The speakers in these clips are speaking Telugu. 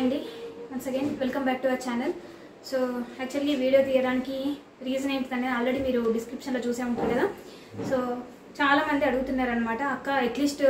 అండి once again welcome back to our channel. So actually video తీయడానికి రీజన్ ఏంటంటే ఆల్రెడీ మీరు డిస్క్రిప్షన్లో చూసే ఉంటారు కదా. సో చాలామంది అడుగుతున్నారనమాట, అక్క అట్లీస్ట్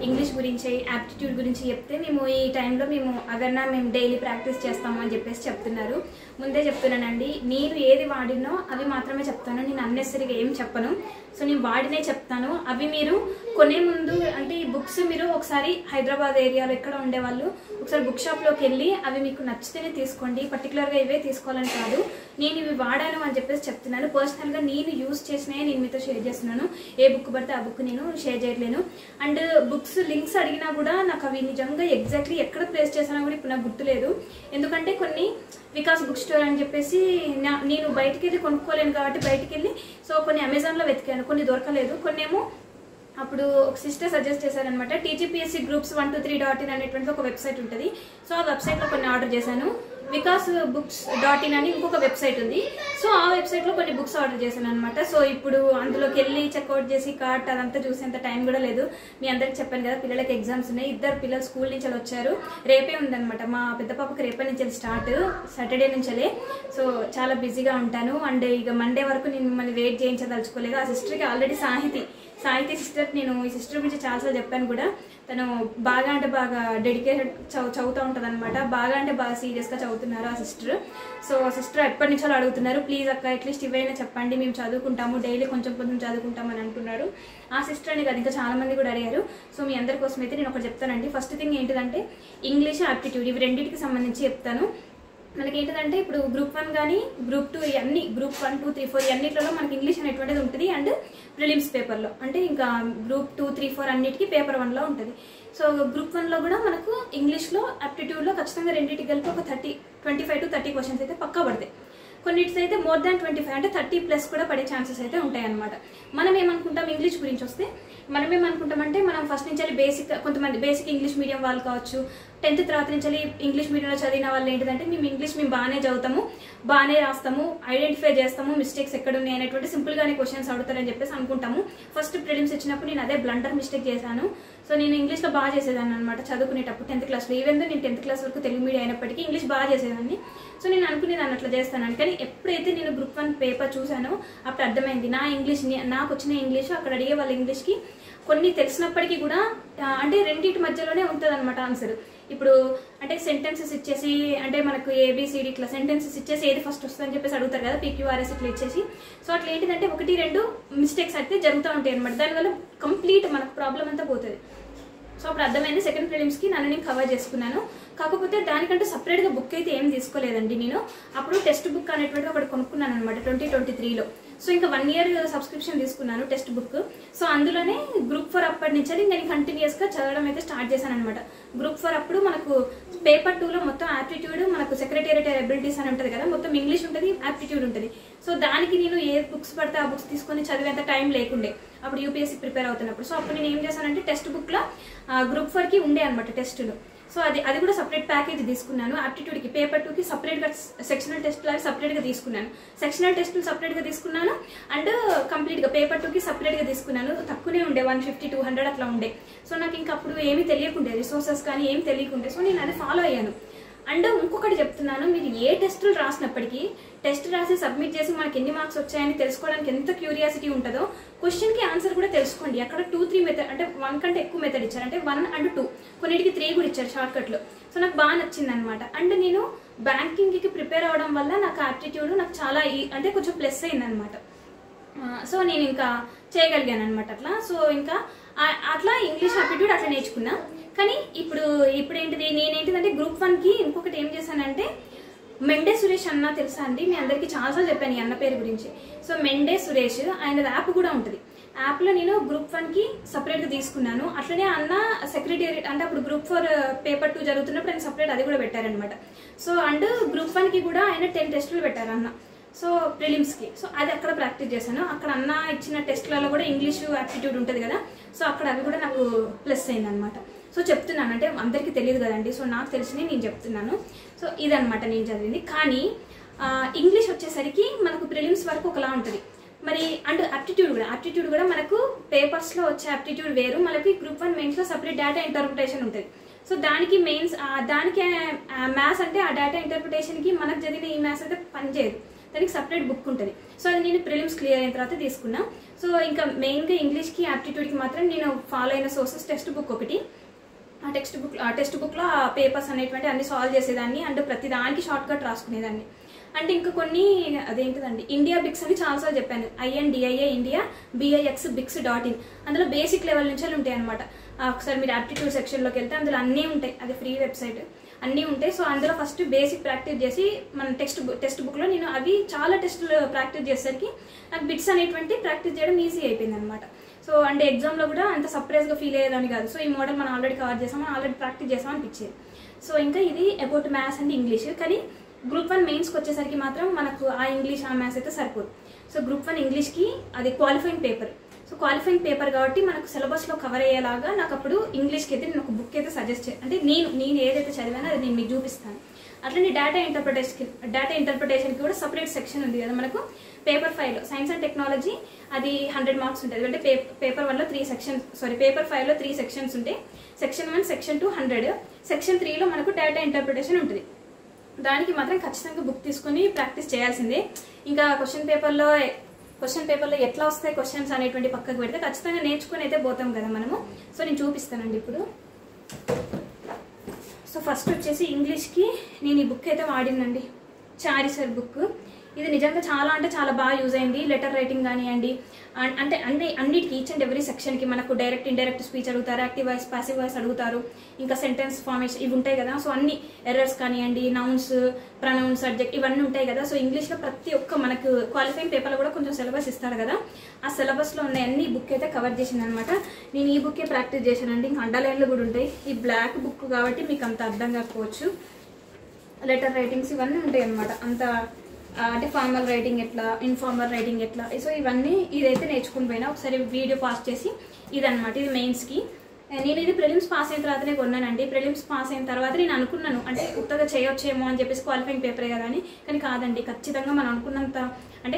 ఇంగ్లీష్ గురించి యాప్టిట్యూడ్ గురించి చెప్తే మేము ఈ టైంలో అదన్నా మేము డైలీ ప్రాక్టీస్ చేస్తాము అని చెప్పేసి చెప్తున్నారు. ముందే చెప్తున్నానండి, నేను ఏది వాడినో అవి మాత్రమే చెప్తాను, నేను అన్నెసరిగా ఏం చెప్పను. సో నేను వాడినే చెప్తాను. అవి మీరు కొనే ముందు అంటే ఈ బుక్స్ మీరు ఒకసారి హైదరాబాద్ ఏరియాలో ఎక్కడ ఉండేవాళ్ళు ఒకసారి బుక్ షాప్లోకి వెళ్ళి అవి మీకు నచ్చితేనే తీసుకోండి. పర్టికులర్గా ఇవే తీసుకోవాలని కాదు, నేను ఇవి వాడాను అని చెప్పేసి చెప్తున్నాను. పర్సనల్గా నేను యూజ్ చేసినాయే నేను మీతో షేర్ చేస్తున్నాను. ఏ బుక్ పడితే ఆ బుక్ నేను షేర్ చేయట్లేను. అండ్ బుక్స్ లింక్స్ అడిగినా కూడా నాకు అవి నిజంగా ఎగ్జాక్ట్లీ ఎక్కడ ప్లేస్ చేశానో కూడా ఇప్పుడు నాకు గుర్తులేదు. ఎందుకంటే కొన్ని వికాస్ బుక్ స్టోర్ అని చెప్పేసి నేను బయటికి వెళ్ళి కొనుక్కోలేను కాబట్టి బయటికి వెళ్ళి సో కొన్ని అమెజాన్లో వెతికాను, కొన్ని దొరకలేదు. కొన్ని ఏమో అప్పుడు ఒక సిస్టర్ సజెస్ట్ చేశారనమాట, TGPSC Groups 123.in అనేటువంటి ఒక వెబ్సైట్ ఉంటుంది. సో ఆ వెబ్సైట్లో కొన్ని ఆర్డర్ చేశాను. వికాస్ books.in అని ఇంకొక వెబ్సైట్ ఉంది. సో ఆ వెబ్సైట్లో కొన్ని బుక్స్ ఆర్డర్ చేశాను అనమాట. సో ఇప్పుడు అందులోకి వెళ్ళి చెక్అవుట్ చేసి కార్ట్ అదంతా చూసేంత టైం కూడా లేదు. మీ అందరికి చెప్పాను కదా, పిల్లలకి ఎగ్జామ్స్ ఉన్నాయి. ఇద్దరు పిల్లలు స్కూల్ నుంచి వచ్చారు. రేపే ఉందనమాట, మా పెద్ద పాపకి రేపటి నుంచి స్టార్ట్, సాటర్డే నుంచే. సో చాలా బిజీగా ఉంటాను. అండ్ ఇక మండే వరకు నేను మిమ్మల్ని వెయిట్ చేయించదలుచుకోలేదు. ఆ సిస్టర్కి ఆల్రెడీ సాహితి సిస్టర్, నేను ఈ సిస్టర్ గురించి చాలాసార్లు చెప్పాను కూడా. తను బాగా అంటే బాగా డెడికేటెడ్ చదువుతూ ఉంటుంది అనమాట. బాగా అంటే బాగా సీరియస్గా చదువుతున్నారు ఆ సిస్టర్. సో సిస్టర్ ఎప్పటి నుంచో అడుగుతున్నారు, ప్లీజ్ అక్క అట్లీస్ట్ ఇవైనా చెప్పండి, మేము చదువుకుంటాము, డైలీ కొంచెం చదువుకుంటాము అని అంటున్నారు. ఆ సిస్టర్ అని కాదు, ఇంకా చాలామంది కూడా అడిగారు. సో మీ అందరి కోసం అయితే నేను ఒకటి చెప్తానండి. ఫస్ట్ థింగ్ ఏంటిదంటే ఇంగ్లీష్, యాప్టిట్యూడ్ ఇవి రెండింటికి సంబంధించి చెప్తాను. మనకి ఏంటంటే ఇప్పుడు Group 1 కానీ Group 2 ఇవన్నీ Group 1, 2, 3, 4 అన్నిట్లలో మనకి ఇంగ్లీష్ అనేటువంటిది ఉంటుంది. అండ్ ప్రిలిమ్స్ పేపర్లో అంటే ఇంకా Group 2, 3, 4 అన్నిటికీ పేపర్ 1లో ఉంటుంది. సో Group 1లో కూడా మనకు ఇంగ్లీష్లో యాప్టిట్యూడ్లో ఖచ్చితంగా రెండింటికి కలిపి ఒక 25 to 30 క్వశ్చన్స్ అయితే పక్కా పడతాయి. కొన్నిటికి అయితే మోర్ దాన్ 25 అంటే 30+ కూడా పడే ఛాన్సెస్ అయితే ఉంటాయి అనమాట. మనం ఏమనుకుంటాం ఇంగ్లీష్ గురించి వస్తే, మనం ఏమనుకుంటామంటే మనం ఫస్ట్ నుంచి బేసిక్, కొంతమంది బేసిక్ ఇంగ్లీష్ మీడియం వాళ్ళు కావచ్చు, 10th తర్వాత నుంచి ఇంగ్లీష్ మీడియంలో చదివిన వాళ్ళు ఏంటిదంటే మేము బాగానే చదువుతాము, బాగానే రాస్తాము, ఐడెంటిఫై చేస్తాము మిస్టేక్స్ ఎక్కడ ఉన్నాయి అనేటువంటి సింపుల్గానే క్వశ్చన్స్ అడుగుతారని చెప్పేసి అనుకుంటాము. ఫస్ట్ ప్రిలిమ్స్ ఇచ్చినప్పుడు నేను అదే బ్లండర్ మిస్టేక్ చేశాను. సో నేను ఇంగ్లీష్లో బాగా చేసేదాన్ని అనమాట చదువుకునేటప్పుడు 10th క్లాస్లో. ఈవెన్ నేను 10th క్లాస్ వరకు తెలుగు మీడియం అయినప్పటికీ ఇంగ్లీష్ బాగా చేసేదాన్ని. సో నేను అనుకునేదాన్ని అట్లా చేస్తానని. కానీ ఎప్పుడైతే నేను Group 1 పేపర్ చూసానో అప్పుడు అర్థమైంది నా ఇంగ్లీష్, నాకు వచ్చిన ఇంగ్లీష్ అక్కడ అడిగే వాళ్ళ ఇంగ్లీష్కి కొన్ని తెలిసినప్పటికీ కూడా అంటే రెండింటి మధ్యలోనే ఉంటుంది అనమాట ఆన్సర్. ఇప్పుడు అంటే సెంటెన్సెస్ ఇచ్చేసి అంటే మనకు ABCD ఇట్లా సెంటెన్సెస్ ఇచ్చేసి ఏది ఫస్ట్ వస్తుందని చెప్పేసి అడుగుతారు కదా, PQRS ఇట్లా ఇచ్చేసి. సో అట్లా ఏంటిదంటే 1-2 మిస్టేక్స్ అయితే జరుగుతూ ఉంటాయి అనమాట. దానివల్ల కంప్లీట్ మనకు ప్రాబ్లం అంతా పోతుంది. సో అప్పుడు అర్థమైంది. సెకండ్ ప్రిలిమ్స్కి నన్ను నేను కవర్ చేసుకున్నాను. కాకపోతే దానికంటే సపరేట్గా బుక్ అయితే ఏం తీసుకోలేదండి నేను. అప్పుడు టెక్స్ట్ బుక్ అనేటువంటి ఒకటి కొనుక్కున్నాను అనమాట 2023లో. సో ఇంకా 1 year సబ్స్క్రిప్షన్ తీసుకున్నాను టెక్స్ట్ బుక్. సో అందులోనే Group 4 అప్పటి నుంచి ఇంకా నేను కంటిన్యూస్గా చదవడం అయితే స్టార్ట్ చేశాను అనమాట. Group 4 అప్పుడు మనకు పేపర్ 2లో మొత్తం యాప్టిట్యూడ్, మనకు సెక్రటేరియట్ ఎబిలిటీస్ అని ఉంటుంది కదా, మొత్తం ఇంగ్లీష్ ఉంటుంది, యాప్టిట్యూడ్ ఉంటుంది. సో దానికి నేను ఏ బుక్స్ పడితే ఆ బుక్స్ తీసుకొని చదివేంత టైం లేకుండే అప్పుడు UPSC ప్రిపేర్ అవుతున్నప్పుడు. సో అప్పుడు నేను ఏం చేశానంటే టెక్స్ట్ బుక్లో Group 4కి ఉండే అనమాట టెస్టులు. సో అది కూడా సపరేట్ ప్యాకేజ్ తీసుకున్నాను. యాప్టిట్యూడ్కి పేపర్ 2కి సపరేట్గా సెక్షనల్ టెస్ట్లు అవి సపరేట్గా తీసుకున్నాను. సెక్షనల్ టెస్టులు సపరేట్గా తీసుకున్నాను. అండ్ కంప్లీట్గా పేపర్ 2కి సపరేట్గా తీసుకున్నాను. తక్కువనే ఉండే 150-200 అట్లా ఉండే. సో నాకు ఇంకా అప్పుడు ఏమీ తెలియకుండే, రిసోర్సెస్ కానీ ఏం తెలియకుండే. సో నేను అది ఫాలో అయ్యాను. అండ్ ఇంకొకటి చెప్తున్నాను, మీరు ఏ టెస్టులు రాసినప్పటికీ టెస్ట్ రాసి సబ్మిట్ చేసి మనకి ఎన్ని మార్క్స్ వచ్చాయని తెలుసుకోవడానికి ఎంత క్యూరియాసిటీ ఉంటుందో క్వశ్చన్కి ఆన్సర్ కూడా తెలుసుకోండి. అక్కడ 2-3 మెథడ్ అంటే 1 కంటే ఎక్కువ మెథడ్ ఇచ్చారు, అంటే 1 and 2 కొన్నిటికి 3 కూడా ఇచ్చారు షార్ట్కట్లో. సో నాకు బాగా నచ్చింది అనమాట. అండ్ నేను బ్యాంకింగ్కి ప్రిపేర్ అవ్వడం వల్ల నాకు యాప్టిట్యూడ్ నాకు చాలా అంటే కొంచెం ప్లస్ అయిందనమాట. సో నేను ఇంకా చేయగలిగాను అనమాట అట్లా. సో ఇంకా అట్లా ఇంగ్లీష్ యాప్టిట్యూడ్ అట్లా నేర్చుకున్నా. కానీ ఇప్పుడు ఏంటిది నేనేంటిదంటే Group 1కి ఇంకొకటి ఏం చేశానంటే మెండే సురేష్ అన్న తెలుసా అండి, మీ అందరికీ చాలాసార్లు చెప్పాను ఈ అన్న పేరు గురించి. సో మెండే సురేష్ ఆయన యాప్ కూడా ఉంటుంది. యాప్లో నేను Group 1కి సపరేట్గా తీసుకున్నాను. అట్లనే అన్న సెక్రటేరియట్ అంటే అప్పుడు Group 4 పేపర్ 2 జరుగుతున్నప్పుడు ఆయన సపరేట్ అది కూడా పెట్టారనమాట. సో అండ్ Group 1కి కూడా ఆయన 10 టెస్టులు పెట్టారు అన్న. సో ప్రిలిమ్స్కి. సో అది అక్కడ ప్రాక్టీస్ చేశాను. అక్కడ అన్న ఇచ్చిన టెస్ట్లలో కూడా ఇంగ్లీష్ యాప్టిట్యూడ్ ఉంటుంది కదా, సో అక్కడ అవి కూడా నాకు ప్లస్ అయిందనమాట. సో చెప్తున్నాను, అంటే అందరికీ తెలియదు కదండి, సో నాకు తెలిసినవి నేను చెప్తున్నాను. సో ఇదనమాట నేను చదివింది. కానీ ఇంగ్లీష్ వచ్చేసరికి మనకు ప్రిలిమ్స్ వరకు ఒకలా ఉంటుంది మరి. అండ్ యాప్టిట్యూడ్ కూడా మనకు పేపర్స్లో వచ్చే యాప్టిట్యూడ్ వేరు, మనకి Group 1 మెయిన్స్లో సపరేట్ డేటా ఇంటర్ప్రిటేషన్ ఉంటుంది. సో దానికి మెయిన్స్ దానికి మ్యాథ్స్ అంటే ఆ డేటా ఇంటర్ప్రిటేషన్కి మనకు జరిగిన ఈ మ్యాథ్స్ అయితే పనిచేయదు, దానికి సపరేట్ బుక్ ఉంటుంది. సో అది నేను ప్రిలిమ్స్ క్లియర్ అయిన తర్వాత తీసుకున్నా. సో ఇంకా మెయిన్గా ఇంగ్లీష్కి యాప్టిట్యూడ్కి మాత్రం నేను ఫాలో అయిన సోర్సెస్ టెక్స్ట్ బుక్ ఒకటి, ఆ టెక్స్ట్ బుక్లో ఆ పేపర్స్ అనేటువంటి అన్ని సాల్వ్ చేసేదాన్ని అండ్ ప్రతి దానికి షార్ట్ కట్ రాసుకునేదాన్ని. అంటే ఇంకా కొన్ని అదేంటిదండి ఇండియా బిక్స్ అని చాలాసార్లు చెప్పాను, INDIA ఇండియా BIXBIX.in, అందులో బేసిక్ లెవెల్ నుంచి ఉంటాయి అనమాట. ఒకసారి మీరు యాప్టిట్యూడ్ సెక్షన్లోకి వెళ్తే అందులో అన్నీ ఉంటాయి, అది ఫ్రీ వెబ్సైట్, అన్నీ ఉంటాయి. సో అందులో ఫస్ట్ బేసిక్ ప్రాక్టీస్ చేసి మన టెక్స్ట్ బుక్లో నేను అవి చాలా టెస్టులు ప్రాక్టీస్ చేసేసరికి నాకు బిట్స్ అనేటువంటి ప్రాక్టీస్ చేయడం ఈజీ అయిపోయింది అనమాట. సో అంటే ఎగ్జామ్లో కూడా అంత సర్ప్రైజ్గా ఫీల్ అయ్యేదని కాదు. సో ఈ మోడల్ మనం ఆల్రెడీ కవర్ చేసాం, ఆల్రెడీ ప్రాక్టీస్ చేసాం అనిపించేది. సో ఇంకా ఇది అబౌట్ మ్యాథ్స్ అండ్ ఇంగ్లీష్. కానీ గ్రూప్ 1 మెయిన్స్కి వచ్చేసరికి మాత్రం మనకు ఆ ఇంగ్లీష్ ఆ మ్యాథ్స్ అయితే సరిపోదు. సో గ్రూప్ 1 ఇంగ్లీష్కి అది qualifying paper. So qualifying paper కాబట్టి మనకు సిలబస్లో కవర్ అయ్యేలాగా నాకు అప్పుడు ఇంగ్లీష్కి అయితే నేను ఒక బుక్ అయితే సజెస్ట్ అంటే నేను ఏదైతే చదివానో అది నేను మీకు చూపిస్తాను. అట్లనే డేటా ఇంటర్ప్రిటేషన్కి కూడా సపరేట్ సెక్షన్ ఉంది కదా మనకు. పేపర్ 5లో సైన్స్ అండ్ టెక్నాలజీ అది 100 మార్క్స్ ఉంటుంది. అంటే పేపర్ 1లో 3 సెక్షన్స్, పేపర్ 5లో 3 సెక్షన్స్ ఉంటాయి. సెక్షన్ 1, సెక్షన్ 2 100, సెక్షన్ 3లో మనకు డేటా ఇంటర్ప్రిటేషన్ ఉంటుంది. దానికి మాత్రం ఖచ్చితంగా బుక్ తీసుకొని ప్రాక్టీస్ చేయాల్సిందే. ఇంకా క్వశ్చన్ పేపర్లో ఎట్లా వస్తాయి క్వశ్చన్స్ అనేటువంటి పక్కకు పెడితే ఖచ్చితంగా నేర్చుకుని అయితే పోతాం కదా మనము. సో నేను చూపిస్తానండి ఇప్పుడు. సో ఫస్ట్ వచ్చేసి ఇంగ్లీష్కి నేను ఈ బుక్ అయితే వాడినండి, చారి సార్ బుక్. ఇది నిజంగా చాలా అంటే చాలా బాగా యూజ్ అయింది. లెటర్ రైటింగ్ కానివ్వండి, అంటే అన్నిటికీ ఈచ్ అండ్ ఎవ్రీ సెక్షన్కి మనకు డైరెక్ట్ ఇండైరెక్ట్ స్పీచ్ అడుగుతారు, యాక్టివ్ వాయిస్ పాసివ్ వాయిస్ అడుగుతారు, ఇంకా సెంటెన్స్ ఫార్మేషన్ ఇవి ఉంటాయి కదా. సో అన్ని ఎర్రర్స్ కానివ్వండి, నౌన్స్, ప్రనౌన్స్, సబ్జెక్ట్ ఇవన్నీ ఉంటాయి కదా. సో ఇంగ్లీష్లో ప్రతి ఒక్క మనకు క్వాలిఫైయింగ్ పేపర్లో కూడా కొంచెం సిలబస్ ఇస్తారు కదా, ఆ సిలబస్లో ఉన్న అన్ని బుక్ అయితే కవర్ చేసింది అనమాట. నేను ఈ బుక్కే ప్రాక్టీస్ చేశానండి. ఇంకా అండర్లైన్లు కూడా ఉంటాయి. ఈ బ్లాక్ బుక్ కాబట్టి మీకు అంత అర్థం కాకపోవచ్చు. లెటర్ రైటింగ్స్ ఇవన్నీ ఉంటాయి అనమాట. అంత అంటే ఫార్మల్ రైటింగ్ ఎట్లా, ఇన్ఫార్మల్ రైటింగ్ ఎట్లా, సో ఇవన్నీ ఇదైతే నేర్చుకుని పోయినా. ఒకసారి వీడియో పాస్ చేసి ఇదనమాట, ఇది మెయిన్స్కి. నేను ఇది ప్రిలిమ్స్ పాస్ అయిన తర్వాతనే కొన్నానండి. ప్రిలిమ్స్ పాస్ అయిన తర్వాత నేను అనుకున్నాను అంటే ఉత్తగా చేయొచ్చేమో అని చెప్పేసి, క్వాలిఫైయింగ్ పేపరే కదా అని. కానీ కాదండి, ఖచ్చితంగా మనం అనుకున్నంత అంటే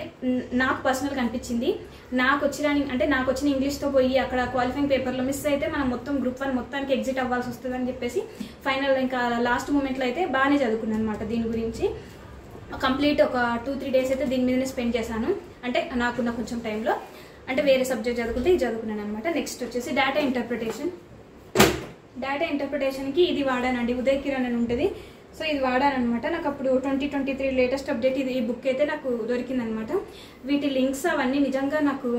నాకు పర్సనల్గా అనిపించింది. నాకు వచ్చిన ఇంగ్లీష్తో పోయి అక్కడ క్వాలిఫైయింగ్ పేపర్లో మిస్ అయితే మనం మొత్తం గ్రూప్ 1 మొత్తానికి ఎగ్జిట్ అవ్వాల్సి వస్తుందని చెప్పేసి ఫైనల్ ఇంకా లాస్ట్ మూమెంట్లో అయితే బాగానే చదువుకున్నాను అనమాట. దీని గురించి కంప్లీట్ ఒక 2-3 డేస్ అయితే దీని మీదనే స్పెండ్ చేశాను. అంటే నాకున్న కొంచెం టైంలో అంటే వేరే సబ్జెక్ట్ చదువుకుంటే ఇది చదువుకున్నాను అనమాట. నెక్స్ట్ వచ్చేసి డేటా ఇంటర్ప్రిటేషన్కి ఇది వాడానండి, ఉదయ్ కిరణ్ అని ఉంటుంది. సో ఇది వాడానమాట. నాకు అప్పుడు 2023 లేటెస్ట్ అప్డేట్ ఇది ఈ బుక్ అయితే నాకు దొరికిందనమాట. వీటి లింక్స్ అవన్నీ నిజంగా నాకు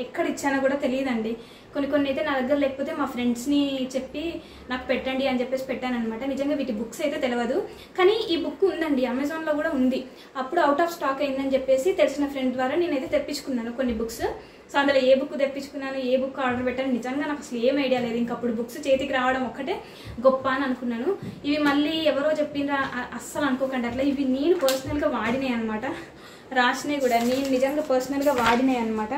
ఎక్కడ ఇచ్చానో కూడా తెలియదండి. కొన్ని అయితే నా దగ్గర లేకపోతే మా ఫ్రెండ్స్ని చెప్పి నాకు పెట్టండి అని చెప్పేసి పెట్టాను అనమాట. నిజంగా వీటి బుక్స్ అయితే తెలియదు, కానీ ఈ బుక్ ఉందండి, అమెజాన్లో కూడా ఉంది. అప్పుడు అవుట్ ఆఫ్ స్టాక్ అయిందని చెప్పేసి తెలిసిన ఫ్రెండ్ ద్వారా నేనైతే తెప్పించుకున్నాను కొన్ని బుక్స్. సో అందులో ఏ బుక్ తెప్పించుకున్నాను, ఏ బుక్ ఆర్డర్ పెట్టాను నిజంగా నాకు అసలు ఏం ఐడియా లేదు. ఇంకప్పుడు బుక్స్ చేతికి రావడం ఒక్కటే గొప్ప అని అనుకున్నాను. ఇవి మళ్ళీ ఎవరో చెప్పినరా అస్సలు అనుకోకండి అట్లా. ఇవి నేను పర్సనల్గా వాడినాయి అనమాట, రాసినాయి కూడా నేను నిజంగా పర్సనల్గా వాడినాయి అనమాట.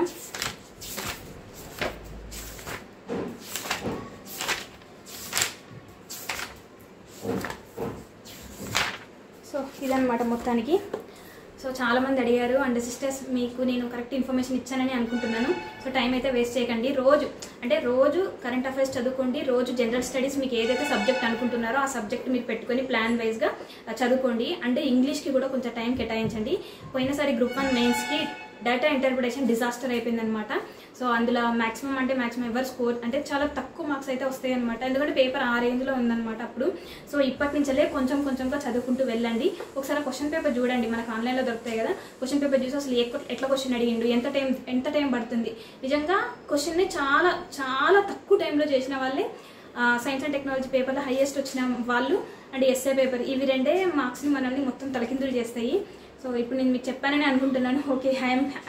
సో ఇదనమాట మొత్తానికి. సో చాలామంది అడిగారు అండ్ సిస్టర్స్, మీకు నేను కరెక్ట్ ఇన్ఫర్మేషన్ ఇచ్చానని అనుకుంటున్నాను. సో టైం అయితే వేస్ట్ చేయకండి. రోజు కరెంట్ అఫైర్స్ చదువుకోండి. రోజు జనరల్ స్టడీస్ మీకు ఏదైతే సబ్జెక్ట్ అనుకుంటున్నారో ఆ సబ్జెక్ట్ మీరు పెట్టుకొని ప్లాన్ వైజ్గా చదువుకోండి. అంటే ఇంగ్లీష్కి కూడా కొంచెం టైం కేటాయించండి. పోయినసారి గ్రూప్ 1 మెయిన్స్కి డేటా ఇంటర్ప్రిటేషన్ డిజాస్టర్ అయిపోయిందనమాట. సో అందులో మ్యాక్సిమం ఎవరు స్కోర్ అంటే చాలా తక్కువ మార్క్స్ అయితే వస్తాయి అనమాట. ఎందుకంటే పేపర్ ఆ రేంజ్లో ఉందన్నమాట అప్పుడు. సో ఇప్పటి నుంచే కొంచెంగా చదువుకుంటూ వెళ్ళండి. ఒకసారి క్వశ్చన్ పేపర్ చూడండి, మనకు ఆన్లైన్లో దొరుకుతాయి కదా. క్వశ్చన్ పేపర్ చూసి అసలు ఎట్లా క్వశ్చన్ అడిగిండు, ఎంత టైం పడుతుంది. నిజంగా క్వశ్చన్ని చాలా తక్కువ టైంలో చేసిన వాళ్ళే సైన్స్ అండ్ టెక్నాలజీ పేపర్లో హైయెస్ట్ వచ్చిన వాళ్ళు అండ్ ఎస్ఏ పేపర్, ఇవి 2 మార్క్స్ని మనల్ని మొత్తం తలకిందులు చేస్తాయి. సో ఇప్పుడు నేను మీకు చెప్పానని అనుకుంటున్నాను. ఓకే,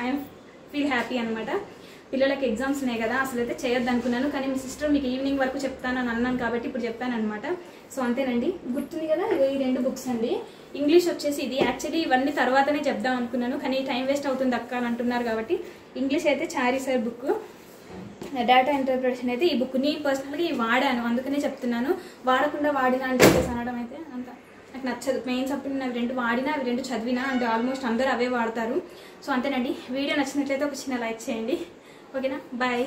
ఐఎమ్ ఫీల్ హ్యాపీ అనమాట. పిల్లలకి ఎగ్జామ్స్ ఉన్నాయి కదా, అసలు అయితే చేయొద్దు అనుకున్నాను. కానీ మీ సిస్టర్ మీకు ఈవినింగ్ వరకు చెప్తానని అన్నాను కాబట్టి ఇప్పుడు చెప్పాను అనమాట. సో అంతేనండి, గుర్తుంది కదా ఈ 2 బుక్స్ అండి. ఇంగ్లీష్ వచ్చేసి ఇది యాక్చువల్లీ ఇవన్నీ తర్వాతనే చెప్దాం అనుకున్నాను, కానీ టైం వేస్ట్ అవుతుంది అక్క అని అంటున్నారు కాబట్టి ఇంగ్లీష్ అయితే చారీ సార్ బుక్, డేటా ఇంటర్ప్రిటేషన్ అయితే ఈ బుక్ నేను పర్సనల్గా ఇవి వాడాను, అందుకనే చెప్తున్నాను. వాడకుండా వాడినా అని చెప్పేసి అనడం అయితే అంత నాకు నచ్చదు. మెయిన్స్ అప్పుడు నేను అవి 2 వాడినా, అవి 2 చదివినా, అంటే ఆల్మోస్ట్ అందరూ అవే వాడతారు. సో అంతేనండి, వీడియో నచ్చినట్లయితే ఒక చిన్న లైక్ చేయండి. ఓకేనా, బాయ్.